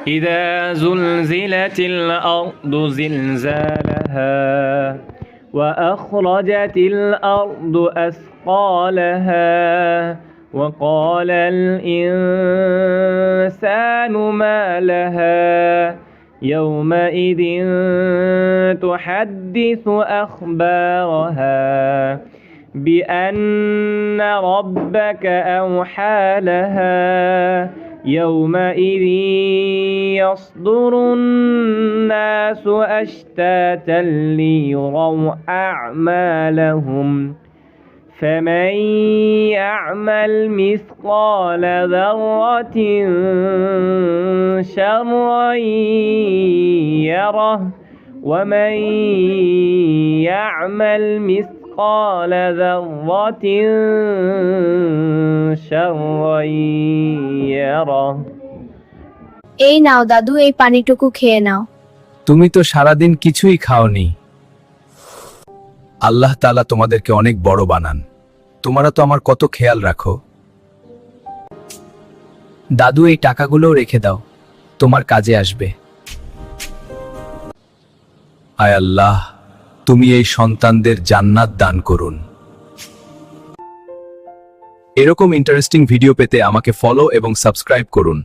إذا زلزلت الأرض زلزالها وأخرجت الأرض أثقالها وقال الإنسان ما لها يومئذ تحدث أخبارها بأن ربك أوحى لها يومئذ يصدر الناس أشتاتا ليروا أعمالهم فمن يعمل مثقال ذرة شرا يره ومن يعمل مثقال ذرة شرا يره। এই নাও দাদু, এই পানিটুকু খেয়ে নাও। তুমি তো সারাদিন কিছুই খাওনি। আল্লাহ তাআলা তোমাদেরকে অনেক বড় বানান। তোমরা তো আমার কত খেয়াল রাখো। দাদু, এই টাকাগুলো রেখে দাও, তোমার কাজে আসবে। আয় আল্লাহ, তুমি এই সন্তানদের জান্নাত দান করুন। এরকম ইন্টারেস্টিং ভিডিও পেতে আমাকে ফলো এবং সাবস্ক্রাইব করুন।